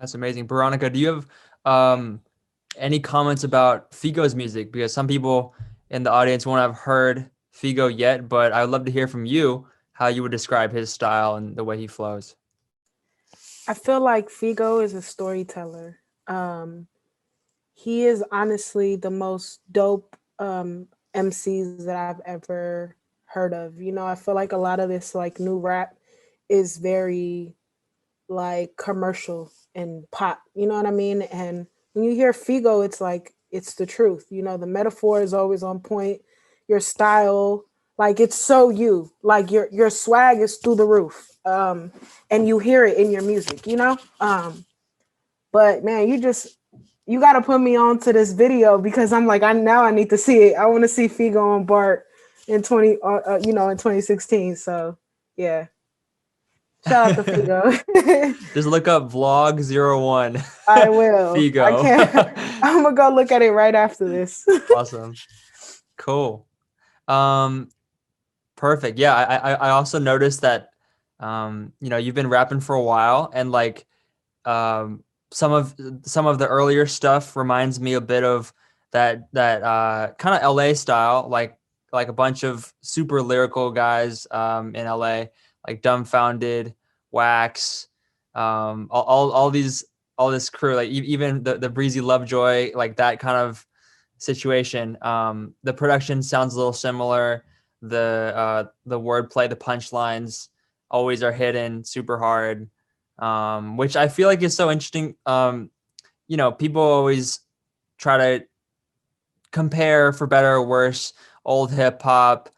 That's amazing. Veronica, do you have any comments about Figo's music? Because some people in the audience won't have heard Figo yet, but I would love to hear from you how you would describe his style and the way he flows. I feel like Figo is a storyteller. Um, he is honestly the most dope MCs that I've ever heard of. You know, I feel like a lot of this like new rap is very like commercial and pop. You know what I mean? And when you hear Figo, it's like it's the truth. You know, the metaphor is always on point. Your style, like it's so you. Like your swag is through the roof. And you hear it in your music, you know? But man, you gotta put me on to this video because I'm like, I need to see it. I want to see Figo and Bart in 2016. So yeah, shout out to Figo. Just look up vlog 01 I will. I Figo. can't. I'm gonna go look at it right after this. Awesome. Cool. Um, Perfect. Yeah, I also noticed that you've been rapping for a while, and like um some of the earlier stuff reminds me a bit of that kind of LA style, like a bunch of super lyrical guys in LA, like Dumbfounded, Wax, all this crew, like even the Breezy Lovejoy, like that kind of situation. The production sounds a little similar. The wordplay, the punchlines always are hidden super hard, which I feel like is so interesting. People always try to compare, for better or worse, old hip hop,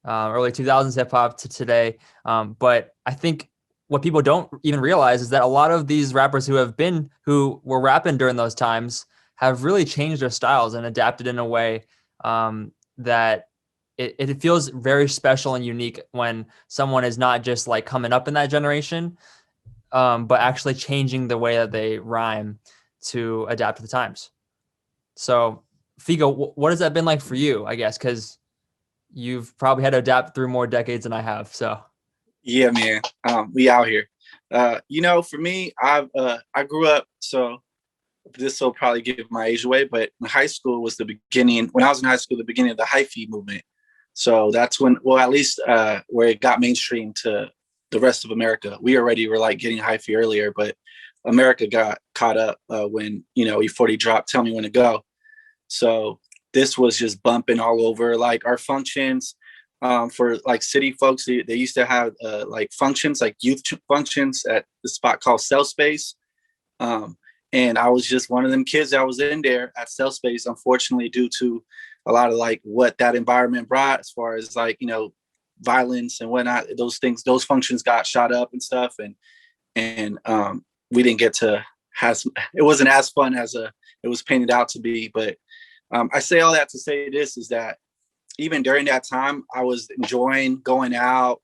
early 2000s hip hop to today. But I think what people don't even realize is that a lot of these rappers who were rapping during those times have really changed their styles and adapted in a way that it feels very special and unique when someone is not just like coming up in that generation, but actually changing the way that they rhyme to adapt to the times. So, Figo, what has that been like for you, I guess? Because you've probably had to adapt through more decades than I have. So, Yeah, man. We out here. For me, I grew up, so this will probably give my age away, but in high school was the beginning. When I was in high school, the beginning of the hyphy movement. So that's when, well, at least where it got mainstream to the rest of America. We already were like getting hyphy earlier, but America got caught up when E40 dropped "Tell Me When to Go." So this was just bumping all over like our functions. For like city folks, they used to have like functions, like youth functions at the spot called Cell Space. And I was just one of them kids that was in there at Cell Space, unfortunately, due to a lot of like what that environment brought as far as like, violence and whatnot. Those functions got shot up and stuff. And we didn't get to it wasn't as fun as it was painted out to be. But I say all that to say this is that even during that time, I was enjoying going out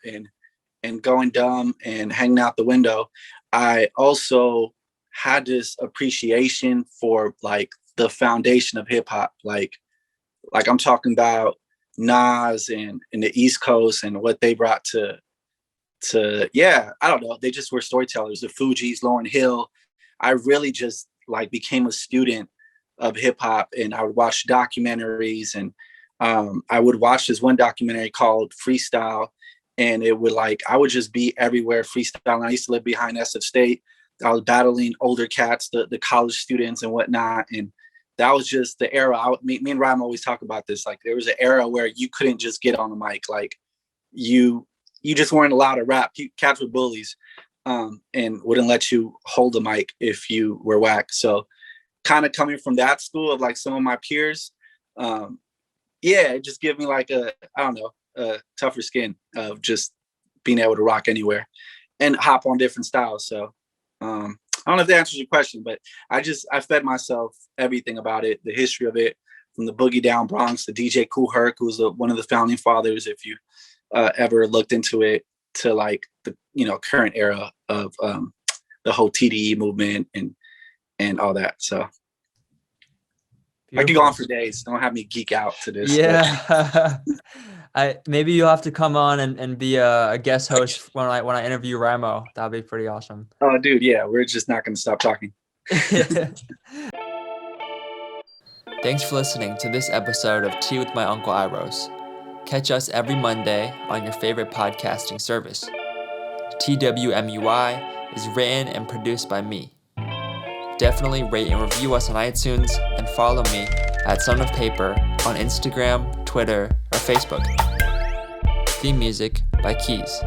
and going dumb and hanging out the window. I also had this appreciation for like the foundation of hip hop. Like I'm talking about Nas and the East Coast and what they brought to yeah, I don't know. They just were storytellers. The Fugees, Lauryn Hill. I really just like became a student of hip hop, and I would watch documentaries, and I would watch this one documentary called Freestyle, and it would like I would just be everywhere freestyling. I used to live behind SF State. I was battling older cats, the college students and whatnot, and that was just the era. Me and Ryan always talk about this. Like there was an era where you couldn't just get on the mic, like you just weren't allowed to rap. Cats were bullies, and wouldn't let you hold the mic if you were whack. So kind of coming from that school of like some of my peers, yeah, it just gave me like a tougher skin of just being able to rock anywhere and hop on different styles. So I don't know if that answers your question, but I fed myself everything about it, the history of it, from the Boogie Down Bronx to DJ Kool Herc, who's one of the founding fathers, if you ever looked into it, to like the current era of the whole TDE movement and all that. So beautiful. I could go on for days. Don't have me geek out to this. Yeah. Maybe you'll have to come on and be a guest host when I interview Ramo. That'd be pretty awesome. Oh, dude, yeah, we're just not going to stop talking. Thanks for listening to this episode of Tea with My Uncle Iros. Catch us every Monday on your favorite podcasting service. TWMUI is written and produced by me. Definitely rate and review us on iTunes and follow me at Son of Paper on Instagram, Twitter, or Facebook. Theme music by Keys.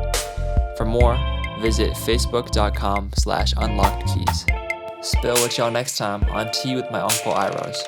For more, visit facebook.com/unlockedkeys. Spill with y'all next time on Tea with My Uncle Iros.